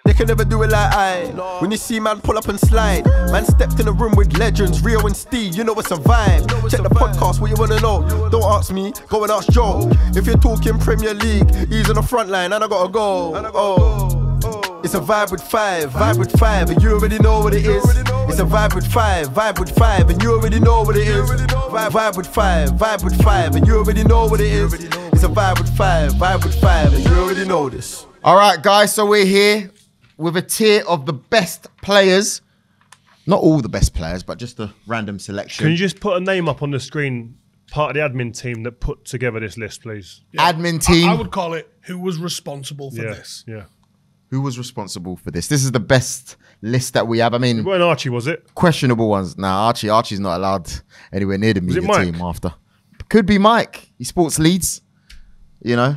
They can never do it like I. When you see man pull up and slide, man stepped in a room with legends, Rio and Steve, you know it's a vibe. Check the podcast, what you wanna know? Don't ask me, go and ask Joe. If you're talking Premier League, he's on the front line and I gotta go. It's a vibe with five, and you already know what it is. It's a vibe with five, and you already know what it is. Vibe with five, and you already know what it is. It's a vibe with five, and you already know this. All right, guys, so we're here with a tier of the best players. Not all the best players, but just a random selection. Can you just put a name up on the screen, part of the admin team that put together this list, please? Yeah. Admin team. I would call it who was responsible for this. Yeah. Who was responsible for this? This is the best list that we have. I mean, When Archie, was it? questionable ones. Nah, Archie's not allowed anywhere near the media Mike? team after. Could be Mike. He sports Leeds. You know,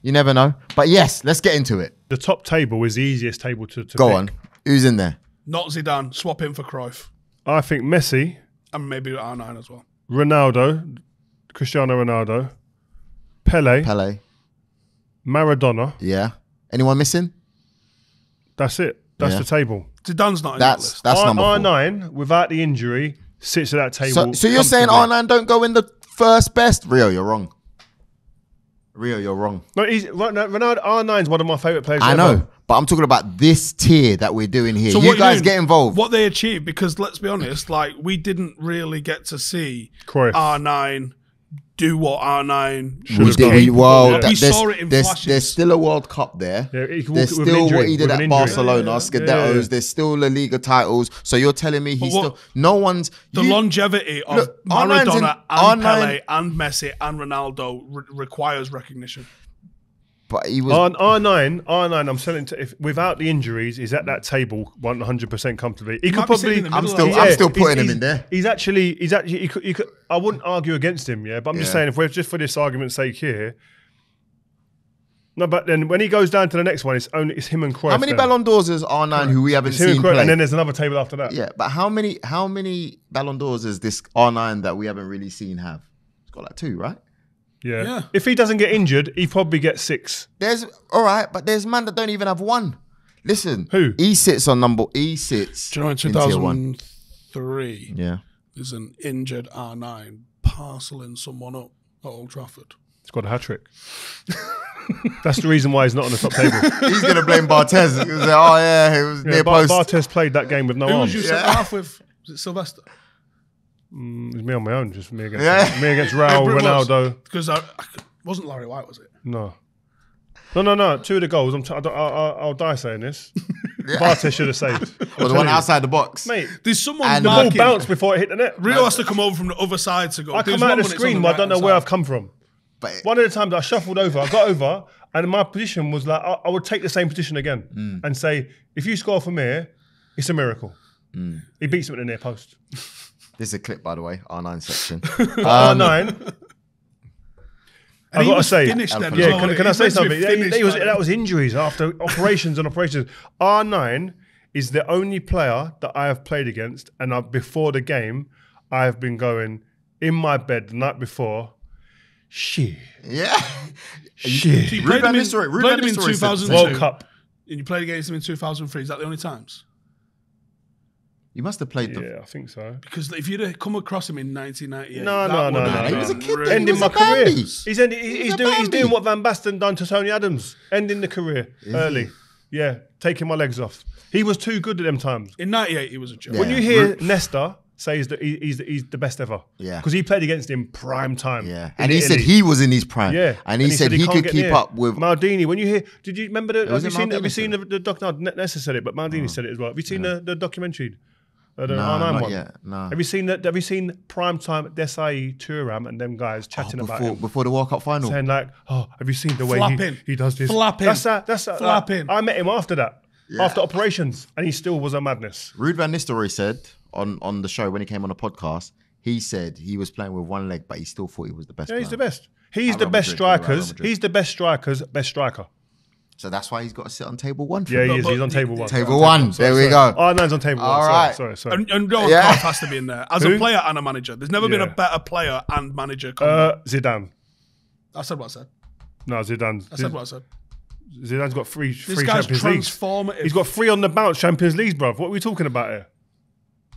you never know. But yes, let's get into it. The top table is the easiest table to Go pick. on. Who's in there? Not Zidane. Swap him for Cruyff. I think Messi, And maybe R9 as well. Ronaldo, Cristiano Ronaldo, Pele, Maradona. Yeah. Anyone missing? That's it. That's the table. Zidane's not in that list. That's number 4. R9, without the injury, sits at that table. So you're saying R9 don't go in the first best? Rio, you're wrong. No, Ronaldo R9 is one of my favourite players. I ever. know, but I'm talking about this tier that we're doing here. So You what guys doing? get involved. What they achieved, because let's be honest, like we didn't really get to see Cruyff. R9 do what R9 Should was have done. capable Well, of. We saw it in flashes. there's still a World Cup there. Yeah, he can There's walk with still an injury, what he did with an at injury. Barcelona, Yeah. Scudettos. There's still La Liga titles. So you're telling me he's what- still... No one's... The longevity of Look, R9's Maradona in- and R9 Pele and Messi and Ronaldo requires recognition. But he was... R9, I'm selling to, if without the injuries, he's at that table 100% comfortably. He could might be sitting probably. in the I'm middle still, of I'm still putting him he's- in there. He's actually, he could, I wouldn't argue against him, yeah. But I'm just Yeah. saying, if we're just for this argument's sake here. No, but then when he goes down to the next one, it's him and Cruyff. How many then. Ballon d'Ors is R9 who we haven't It's him and seen Cruyff, play? and then there's another table after that. Yeah, but how many Ballon d'Ors is this R9 that we haven't really seen have? It's got like 2, right? Yeah. If he doesn't get injured, he probably gets 6. There's all right, but there's man that don't even have 1. Listen, Who? He sits on number. He sits. Do you know in tier 1. 2003, Yeah. there's an injured R9 parceling someone up at Old Trafford. He's got a hat trick. That's the reason why he's not on the top table. He's gonna blame Barthez. He was like, oh yeah, it was near post. Barthez played that game with no Who arms. was you centre half with? Was it Sylvester? It was me on my own, just me against Yeah. me against Raul, It was. Ronaldo. Because wasn't Larry White, was it? No. 2 of the goals. I'll die saying this. Barthez should have saved. Or the one outside the box. Mate, There's someone And the ball marking. bounced before it hit the net. Rio has to come over from the other side to go. I There's come out one of the when it's on screen, the but I don't know right-hand where side. I've come from. But One of the times I shuffled over, I got over, and my position was like, I would take the same position again and say, if you score from here, it's a miracle. He beats him at the near post. this is a clip, by the way, R9 section. R9. And I he got to was say, finished then as yeah. well. Can I He's say meant to be something? finished by That was injuries after operations and operations. R9 is the only player that I have played against, and before the game, I have been going in my bed the night before. Shit. Yeah. Shit. So you played him in, played him in Story said- 2002. World Cup. And you played against him in 2003. Is that the only times? You must have played the... Yeah, I think so. Because if you'd have come across him in 1998, No. He was a kid then. Ending He my was a career. baby. He's doing what Van Basten done to Tony Adams. Ending the career early. Yeah, taking my legs off. He was too good at them times. In 98, he was a joke. Yeah. When you hear Nesta say that he's the best ever. Yeah. Because he played against him prime time. Yeah. in And he said Italy. he was in his prime. Yeah. And he said he can't could get keep near. up with... Maldini. When you hear, did you remember Was have it you seen Maldini the doc? No, Nesta said it, but Maldini said it as well. Have you seen the documentary? The No, R9 not one? yet. No. Have you seen prime time Desai, Thuram and them guys chatting about him? Before the World Cup final. Saying like, oh, have you seen the way Flapping. he does this? Flapping. That's Flapping. I met him after that, Yeah. after operations, and he still was a madness. Ruud van Nistelrooy said on the show when he came on the podcast, he said he was playing with one leg, but he still thought he was the best Yeah, he's the player. best. He's At the Real best Madrid, anyway, at Real strikers. Madrid. He's the best strikers, best striker. So that's why he's got to sit on table 1 for Yeah, me. he is. He's on table 1. Table 1. There we go. R9's on table 1. All right. Sorry. And Johan Yeah. Cruyff has to be in there. As Who? a player and a manager. There's never been a Yeah. better player and manager combo. Zidane. I said what I said. No, Zidane. I said what I said. Zidane's got three This guy's Champions Leagues. transformative. He's got 3 on the bounce Champions Leagues, bruv. What are we talking about here?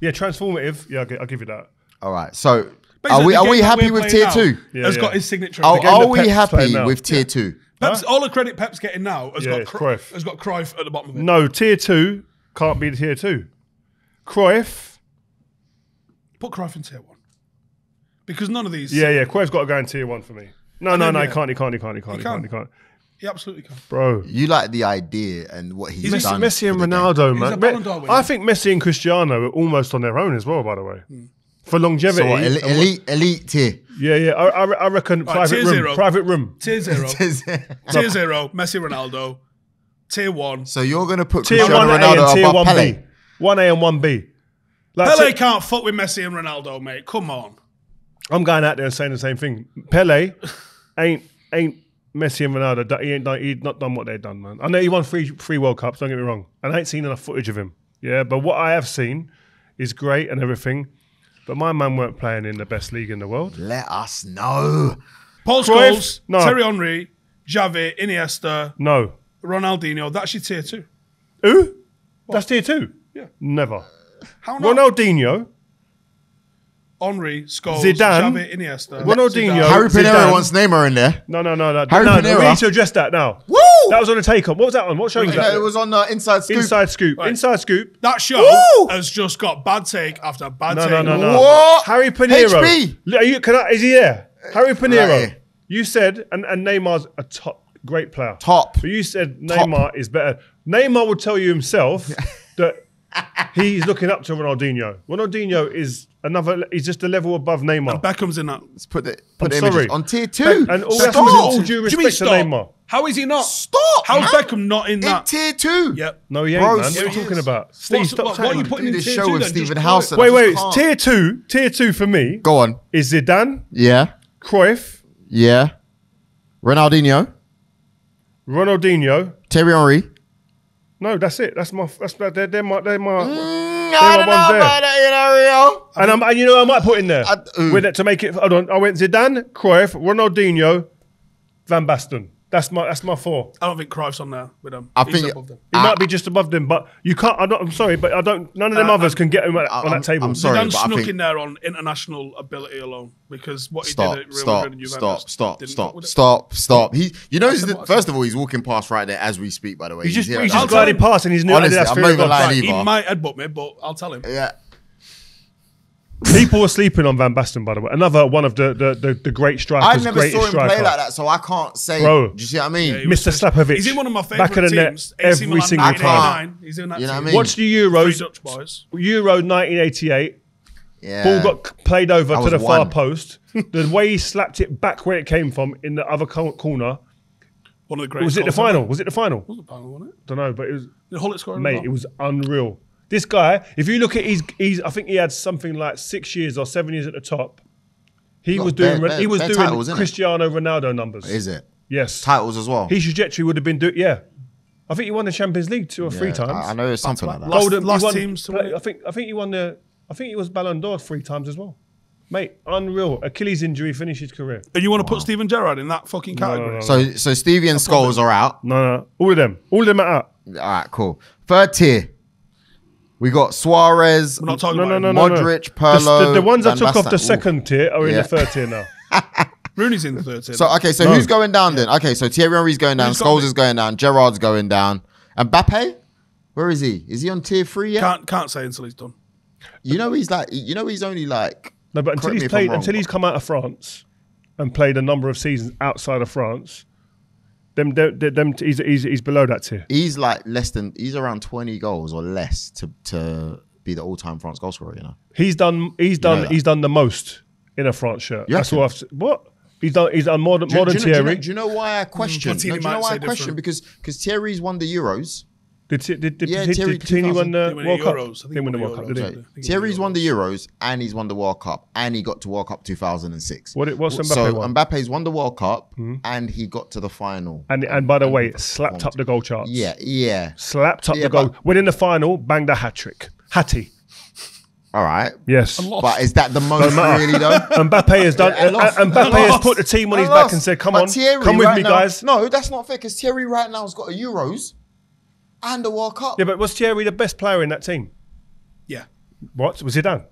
Yeah, transformative. Yeah, I'll give you that. All right. So Basically, are the we game that happy we're with playing tier now 2? Yeah, has yeah. got his signature. Are that we Pep's playing happy now. with tier 2? Pep's, all the credit Pep's getting now has got it's Cruyff. Has got Cruyff at the bottom of it. No, tier 2 can't be the tier 2. Cruyff. Put Cruyff in tier 1 because none of these. Yeah. Cruyff's got to go in tier 1 for me. No, he can't. He can't. He absolutely can. Bro. You like the idea and what he's done. Messi and for the game. Ronaldo, He's a man. Ballon d'Or winner. I think Messi and Cristiano are almost on their own as well, by the way. For longevity. So what, elite tier. Yeah. I reckon private tier room. 0. Private room. Tier 0. Tier 0. Messi, Ronaldo. Tier 1. So you're going to put Tier Cristiano 1A Ronaldo and tier above 1B. Pele? 1A and 1B. Like, Pele can't fuck with Messi and Ronaldo, mate. Come on. I'm going out there and saying the same thing. Pele ain't Messi and Ronaldo. He's not done what they've done, man. I know he won three World Cups, don't get me wrong. And I ain't seen enough footage of him. Yeah, but what I have seen is great and everything. But my man weren't playing in the best league in the world. Let us know. Paul Cruyff? Scholes, No. Thierry Henry, Xavi, Iniesta, No. Ronaldinho. That's your tier 2. Who? That's tier 2? Yeah. Never. How not? Ronaldinho, Henry, Scholes, Zidane, Xavi, Iniesta. Ronaldinho. Harry Pinero Zidane. wants Neymar in there. No. Harry No, Pinero. we need to address that now. Woo! That was on a take-on. What was that on? What show was that? It was on Inside Scoop. Inside Scoop. Right. Inside Scoop. That show Woo! has just got bad take after bad No. take. What? Harry Pinero. HB. Is he there? Harry Pinero. Right here. You said, and Neymar's a great player. Top. But you said Neymar is better. Neymar will tell you himself that he's looking up to Ronaldinho. Ronaldinho is he's just a level above Neymar. Beckham's in that. Let's put the I'm images sorry. on tier 2. And all Stop. that's with all due Do you mean respect to stop? Neymar. How is he not? Stop. How's man. Beckham not in In that? tier 2. Yep. No, he ain't, Bro, man. What are you he talking is. about? Steve, stop What are you saying putting Do in this tier show 2 with then? Stephen Just House. put it. Wait. Can't. Tier 2 for me Go on. is Zidane, Yeah. Cruyff, Yeah. Ronaldinho. Thierry Henry. No, that's it. They're my I don't ones know there. about that, And I might put in there ooh. with it to make it. Hold on, I went Zidane, Cruyff, Ronaldinho, Van Basten. That's my 4. I don't think Cruyff's on there with them. I He's think- above them. He might be just above them, but you can't. I'm sorry, but I don't. None of them others can get him on that table. I'm sorry, Zidane but I snuck think- in there on international ability alone because what he Stop, did at Real Madrid and Juventus stop. You know, first of all, he's walking past right there as we speak, by the way. He's just here. gliding past and he's new. Honestly, I'm not even lying He either. might headbutt me, but I'll tell him. Yeah. People were sleeping on Van Basten, by the way. Another one of the great strikers. I never greatest saw him striker. play like that, so I can't say. Bro. Do you see what I mean? Yeah, he was Mr. Slapovic. He's in one of my favourite back of the net teams. AC every Milan single time. 1989. He's in that You know team. what I mean? Watch the Three Euros. Dutch boys. Euro 1988. Yeah. Ball got played over That to the was far one. post. The way he slapped it back where it came from in the other corner. One of the greatest. Was it the goals final? ever. Was it the final? It was the final, wasn't it? Don't know, but it was. The Hullet scored. Mate, it was unreal. This guy, if you look at he's I think he had something like 6 years or 7 years at the top. He was doing bare titles, innit? Cristiano Ronaldo numbers. Is it? Yes. Titles as well. His trajectory would have been yeah. I think he won the Champions League 2 or 3 times. I know it's something like that. Last he won- teams to win it. I think he won I think he was Ballon d'Or 3 times as well. Mate, unreal. Achilles injury finished his career. And you want to put Steven Gerrard in that fucking category? No. So Stevie and Scholes are out. No. All of them are out. All right, cool. Third tier. We got Suarez, We're not talking No. about him. Modric, Pirlo. The ones I Van took off the Basten. second tier are in Yeah. the third tier now. Rooney's in the third tier. So No. who's going down then? Okay, so Thierry Henry's going down, Who's got Scholes me? is going down, Gerrard's going down. And Mbappe? Where is he? Is he on tier 3 yet? can't say until he's done. You know he's only like No, but correct me if I'm wrong, until he's come out of France and played a number of seasons outside of France, he's below that tier. he's like he's around 20 goals or less to be the all-time France goal scorer, you know. He's done the most in a France shirt. You That's reckon? what What? He's done more than Thierry. Do you know why I question? Platini Do you know might why I say question? different. Because Thierry's won the Euros. Did Thierry Platini win the Didn't win World the Cup? Euros. I think Didn't win the he World won Cup, the did Euros. he? I think he Thierry's won won the Euros and he's won the World Cup and he got to World Cup 2006. What's Mbappe So won? Mbappe's won the World Cup and he got to the final. And by the way, slapped up the goal charts. Yeah. Slapped up Yeah, the goal. but- Winning the final, banged a hat-trick. Hattie. All right. Yes. And lost. But is that the most really though? Mbappe has done. And lost. Mbappe has Lost. put the team on his And back lost. and said, "Come But on, Thierry come with right me, now- guys." No, that's not fair because Thierry right now has got a Euros and a World Cup. Yeah, but was Thierry the best player in that team? Yeah. What was Zidane?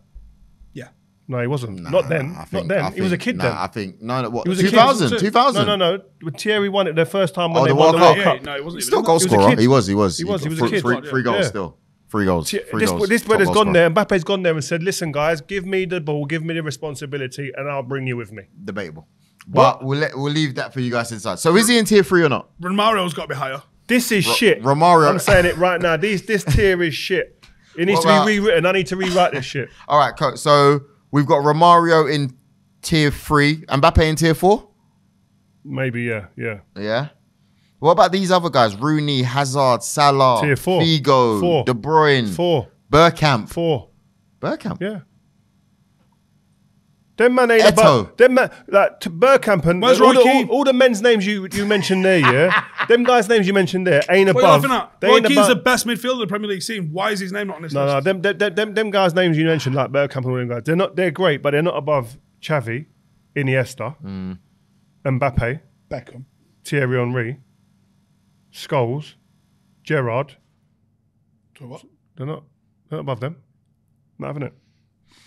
Yeah. No, he wasn't. Nah, Not then. I Not then. He was a kid then. I think no. What? He was a kid. 2000. 2000. No. When Thierry won it the first time when Oh, they the won the World World Cup. Cup. No, it wasn't He's even. still goal He was a scorer. kid. He was. He was a kid. Three goals Yeah. still. Three goals. This goals. brother's Top goal gone scorer. there. Mbappe's gone there and said, "Listen, guys, give me the ball, give me the responsibility, and I'll bring you with me." Debatable. But we'll leave that for you guys to decide. So is he in tier 3 or not? Romario's got to be higher. This is shit. Romario- I'm saying it right now. This tier is shit. It needs What to about- be rewritten. I need to rewrite this shit. All right, so we've got Romario in tier 3, Mbappe in tier 4. Maybe, yeah. Yeah. What about these other guys? Rooney, Hazard, Salah, Tier 4. Figo, 4. De Bruyne, 4. Bergkamp. 4. Bergkamp. Yeah. Them man ain't Eto'o. above. Them man, like Bergkamp and Where's all, Roy Keane? all the men's names you mentioned there, yeah. Them guys' names you mentioned there ain't What are you above. laughing at? They Roy ain't Keane's the above. best midfielder in the Premier League scene. Why is his name not on this No, list? them guys' names you mentioned, like Bergkamp and all them guys, they're great, but they're not above Xavi, Iniesta, Mbappe, Beckham. Thierry Henry, Scholes, Gerrard. So what? They're not above them. Not having it.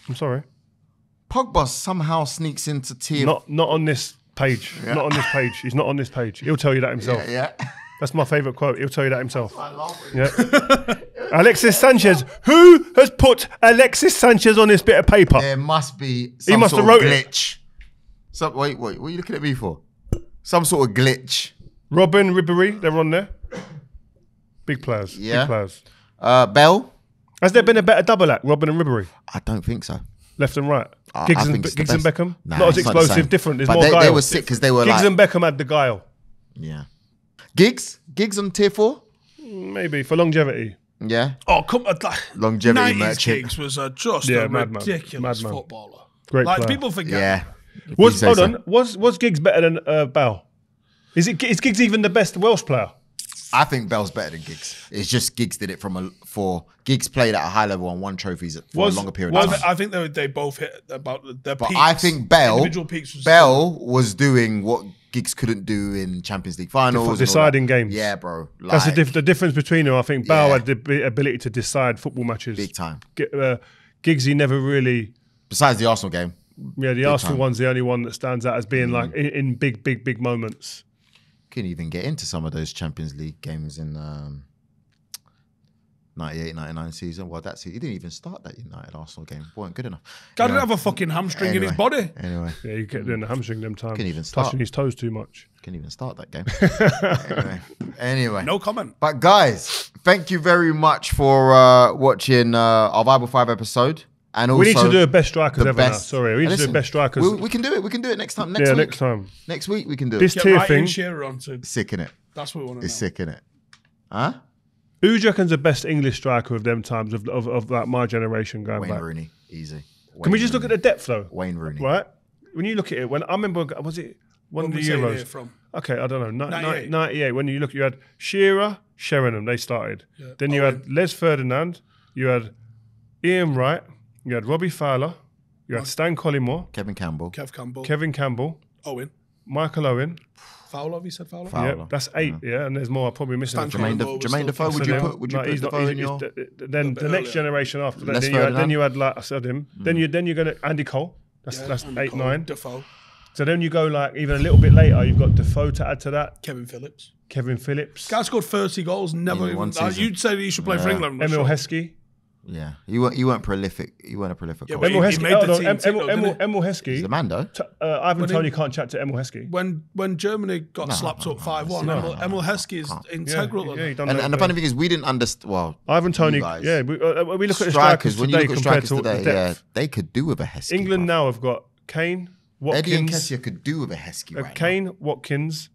I'm sorry. Pogba somehow sneaks into tier. Not on this page. Not on this page. He's not on this page. He'll tell you that himself. Yeah. That's my favourite quote. He'll tell you that himself. Yeah. Alexis Sanchez. Who has put Alexis Sanchez on this bit of paper? There must be some must sort have of wrote it. glitch. Wait, what are you looking at me for? Some sort of glitch. Robin, Ribéry, they're on there. Big players. Yeah. Big players. Bell? Has there been a better double act, Robin and Ribéry? I don't think so. Left and right. I Giggs think it's the and best. Beckham? Nah, not as it's not the explosive, same. different. There's But more they guile. were sick because they were Giggs like... and Beckham had the guile. Yeah. Giggs on tier 4? Maybe for longevity. Yeah. Oh, come on. Longevity 90s merchant. Giggs was just a madman. ridiculous Madman. footballer. Great like, player. people forget. Yeah. Hold on. Was Giggs better than Bale? Is Giggs even the best Welsh player? I think Bell's better than Giggs. It's just Giggs did it Giggs played at a high level and won trophies for a longer period of time. I think they both hit about their But peaks. I think Individual peaks was Bell was doing what Giggs couldn't do in Champions League finals. and all Deciding that. games. Yeah, bro. That's the difference between them. I think Bale Yeah. had the ability to decide football matches. Big time. Giggs, he never really... Besides the Arsenal game. Yeah, the Arsenal time. one's the only one that stands out as being like in big moments. Couldn't even get into some of those Champions League games in 98-99 season. Well, that's it. He didn't even start that United Arsenal game. Weren't good enough. Guy didn't have a fucking hamstring in his body. Anyway, Yeah, you get doing the hamstring them times. Couldn't even start. Touching his toes too much. couldn't even start that game. Anyway. No comment. But guys, thank you very much for watching our Bible 5 episode. And also We need to do a best strikers the ever now. best- Sorry, we need to do Listen, a best strikers. We can do it. We can do it next time. Next Yeah, week. next time. Next week we can do This it. Get tier right thing. and Shearer onto. Sick in it. That's what we want to know. It's sick in it. Huh? Who do you reckon's the best English striker of them times of like my generation going Wayne back? Rooney. Easy. Can we just look at the depth though? Wayne Rooney. Right? When you look at it, when I remember, was it one of the What we say Euros? here from? Okay, I don't know. 98. 98. When you look, you had Shearer, Sheringham, they started. Yeah. Then you had Les Ferdinand, you had Ian Wright, you had Robbie Fowler, you had Stan Collymore, Kevin Campbell. Kev Campbell. Kevin Campbell, Owen. Michael Owen. Fowler, have you said Fowler? Fowler. Yeah, that's 8. Yeah, and there's more. I'm probably missing. Stan a few. Collymore. Jermaine Defoe. Would you put No, put he's not. Defoe in your? Then the next generation after that. Les Then you, had, then Ferdinand. you had, like I said, him. Then you're gonna Andy Cole. That's Andy 8, Cole, 9. Defoe. So then you go like even a little bit later. You've got Defoe to add to that. Kevin Phillips. Kevin Phillips, Guy scored 30 goals. Never In even. one season. You'd say that he should play for England. I'm Emil sure. Heskey. Yeah, you weren't prolific. You weren't a prolific. Yeah, coach. but Emil he Heskey. made the hold on, team tick though, didn't he? Emil He's Heskey. the man though. Ivan When he- Toney can't chat to Emil Heskey. When Germany got slapped up 5-1, Emil Heskey is integral. to Yeah, that. he done And, that, and the yeah. funny thing is, we didn't understand. Well, Ivan Toney. you guys. Yeah, we look at the strikers. When you today look at compared strikers to today, the yeah, depth. they could do with a Heskey. England bro. now have got Kane, Eddie and Watkins, Kessie could do with a Heskey right now. Kane, Watkins,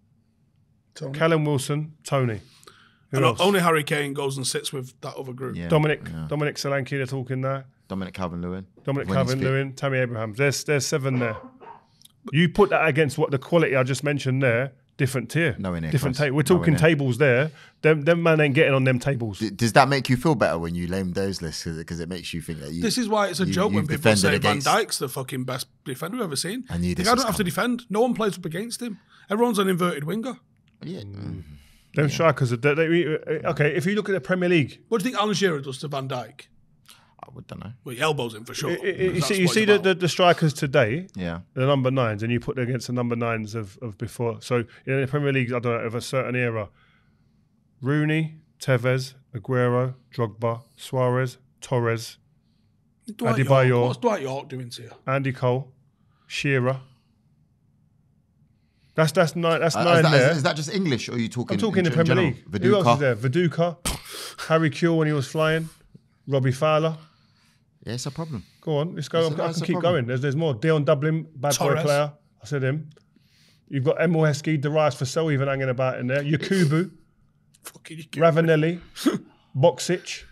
Tony. Callum Wilson, Tony. Who And else? only Harry Kane goes and sits with that other group. Yeah. Dominic Solanke. They're talking there. Dominic Calvert-Lewin. Dominic When he's fit. Calvert-Lewin, Tammy Abrahams. There's 7 there. You put that against what the quality I just mentioned there. different tier. Nowhere near different close. table. We're talking Nowhere near. tables there. Them man ain't getting on them tables. Does that make you feel better when you name those lists? Because it makes you think that you. This is why it's a joke when you've people say defended against- Van Dijk's the fucking best defender we've ever seen. I knew this I was don't have to defend. No one plays up against him. Everyone's an inverted winger. Yeah. Them strikers. Okay, if you look at the Premier League, What do you think Alan Shearer does to Van Dijk? I don't know. Well, he elbows him for sure. you That's see what he's about. the strikers today. Yeah. The number 9s, and you put them against the number 9s of before. So in the Premier League, I don't know, of a certain era, Rooney, Tevez, Aguero, Drogba, Suarez, Torres, Dwight Adebayor. York. What's Dwight York doing to you? Andy Cole, Shearer. That's nine. That's Is nine that, there. is that just English, or are you talking? I'm talking in the Premier general? League. Who else is Viduka. there? Viduka, Harry Kewell when he was flying, Robbie Fowler. Yeah, it's a problem. Go on, let's go. I That's can a keep problem. going. There's more. Dion Dublin, bad boy Torres. player. I said him. You've got Emil Heskey, Darius Vassell even hanging about in there. Yakubu, Fucking Ravanelli, Boxic.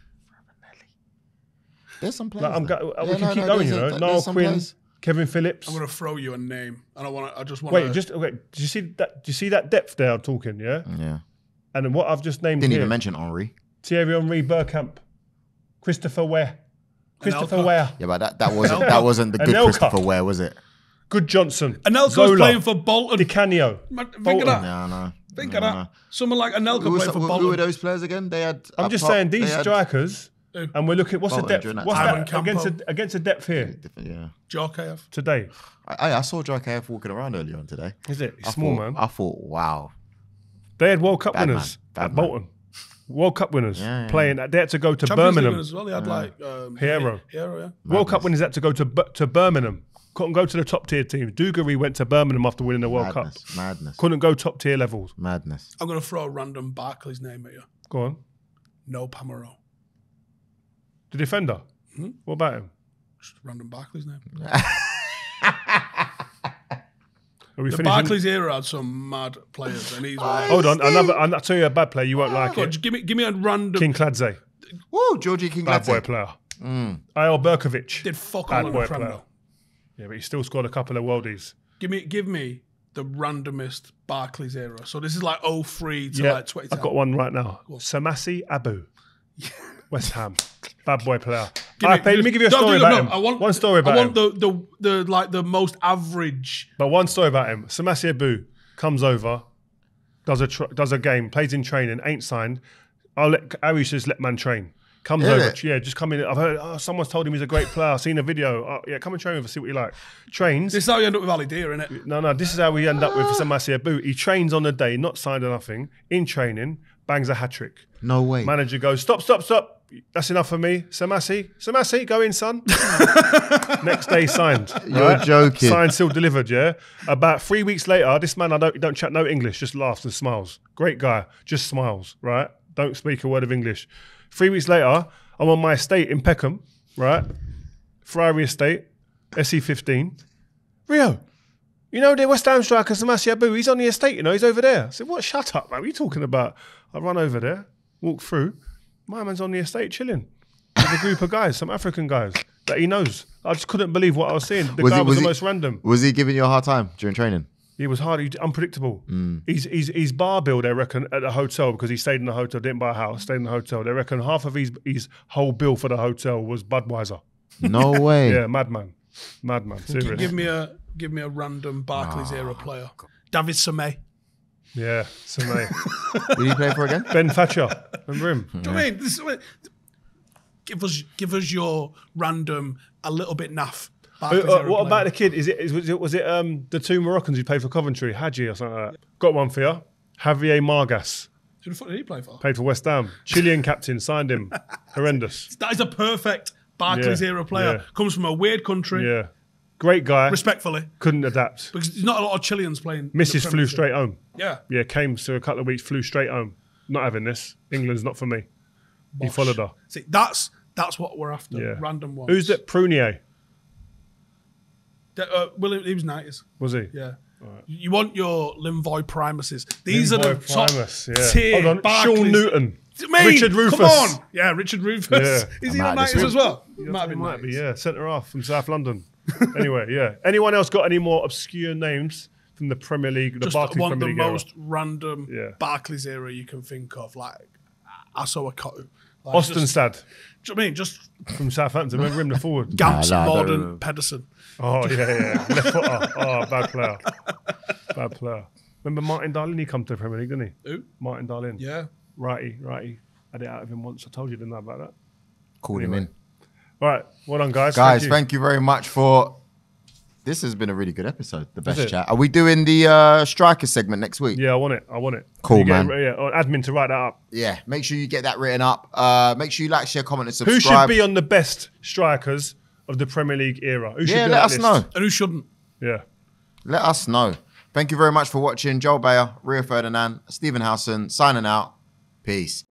There's some players. Like, there. we can keep going, you know. Niall some Quinn, players. Kevin Phillips. I'm going to throw you a name. And I just want Wait, to... just okay. Do you see that depth there? I'm talking, yeah. Yeah. And then what I've just named Didn't here: even mention Henri. Thierry Henry, Bergkamp, Christopher Ware, Christopher Anelka. Ware, Yeah, but that wasn't the good Anelka. Christopher Ware, was it? Good Johnson, Anelka's Zola, playing for Bolton. Di Canio. Think of Bolton. that. No, no. Think no, of that. Someone like Anelka Who, was, playing for who Bolton. were those players again? They had. I'm up just top, saying they these had- strikers, and we're looking. What's the Bolton depth? during that What's time. Ivan that against Campo. against the depth here Yeah. Djorkaeff. today? I saw JKF walking around earlier on today. Is it? He's I small, thought, man. I thought, wow. They had World Cup Bad winners man. at Bad man. Bolton. World Cup winners Yeah. playing. They had to go to Champions League Birmingham. winners as well. They had like... Hierro. Hierro, yeah. World Cup winners had to go to Birmingham. Couldn't go to the top tier team. Dugarry went to Birmingham after winning the World Cup. Madness. Couldn't go top tier levels. Madness. I'm going to throw a random Barclay's name at you. Go on. No Pamaro. The defender. What about him? Just random Barclay's name. Are we The finishing? Barclays era had some mad players, and he's one. Hold on. I'll tell you a bad player. You won't like God, it. just give me a random. King Cladze. Whoa, Georgie King. Bad boy player. Ayel Berkovic. Did fuck all Bad in boy the Premier. player. Yeah, but he still scored a couple of worldies. Give me the randomest Barclays era. So this is like 03 to Yeah, like 2010. I've got one right now. Samasi Abu. West Ham. Bad boy player. Let me give you a Don't story do that, about him. no, I want, one story about I him. want the like the most average. But one story about him. Samasi Abu comes over, does a game, plays in training, ain't signed. Harry says let man train. Comes Is over, it? yeah, just come in. I've heard someone's told him he's a great player. I've seen a video. Yeah, come and train with us, see what you like. Trains. This is how you end up with Ali Deer, innit? No, this is how we end up with Samasi Abu. He trains on the day, not signed or nothing, in training, bangs a hat trick. No way. Manager goes, stop. That's enough for me. Samasi, go in, son. Next day signed. You're joking. Signed, sealed, delivered, yeah? About 3 weeks later, this man, don't chat no English, just laughs and smiles. Great guy, just smiles, right? Don't speak a word of English. 3 weeks later, I'm on my estate in Peckham, right? Friary Estate, SE15. Rio, you know the West Ham striker Samasi Abu, he's on the estate, you know, he's over there. I said, what? Shut up, man. What are you talking about? I run over there, walk through. My man's on the estate chilling with a group of guys, some African guys that he knows. I just couldn't believe what I was seeing. The guy was the most random. Was he giving you a hard time during training? He was hard, unpredictable. He's bar bill, they reckon, at the hotel, because he stayed in the hotel, didn't buy a house, stayed in the hotel. They reckon half of his whole bill for the hotel was Budweiser. No way. Yeah, madman, serious. Give me a random Barclays era player. David Samay. Yeah, so mate. Who did he play for again? Ben Thatcher, remember him? Do you know what I mean? Give us your random, a little bit naff. Barclays era What player. about the kid? Was it the two Moroccans who played for Coventry, Hadji or something like that? Got one for you. Javier Margas, Who the fuck did he play for? played for West Ham. Chilean captain, signed him. Horrendous. That is a perfect Barclays Yeah, era player. yeah. Comes from a weird country. Yeah. Great guy. Respectfully, Couldn't adapt. because there's not a lot of Chileans playing. in the Missus Premier flew League. straight home. Yeah. Yeah, came to a couple of weeks, flew straight home. Not having this. England's not for me. He Bosh. followed her. See, that's what we're after. Yeah. Random ones. Who's that? Prunier, Well, he was 90s. was he? Yeah. You want your Limvoy Primuses. These are the Limvoy top Primus, yeah. tier Hold on, Barclays. Sean Newton. Me, Richard Rufus. Come on. Yeah, Richard Rufus. Yeah. Is he I in the might 90s disagree. as well? Might be, yeah. Centre half from South London. Anyway, yeah. Anyone else got any more obscure names from the Premier League, the Just Barclays one of Premier the League most random Yeah. Barclays era you can think of. Like, I saw a cut. era. Like, Austin just, Stad do you know what I mean? Just from Southampton. Remember him, the forward? Gamps Nah, more I don't than know. Pedersen. Oh, yeah. Left footer. Oh, bad player. Bad player. Remember Martin Darlin? He come to the Premier League, didn't he? Who? Martin Darlin. Yeah. Righty. Had it out of him once. I told you, didn't I, about that? Called him in. All right. Well done, guys. Guys, you. thank you very much for. This has been a really good episode. The best it? chat. Are we doing the striker segment next week? Yeah, I want it. Cool, You get- man. Yeah, admin to write that up. Yeah. Make sure you get that written up. Make sure you like, share, comment, and subscribe. Who should be on the best strikers of the Premier League era? Who should Yeah, be let on us that know. list? And who shouldn't? Yeah. Let us know. Thank you very much for watching. Joel Bayer, Rio Ferdinand, Stephen Howson, signing out. Peace.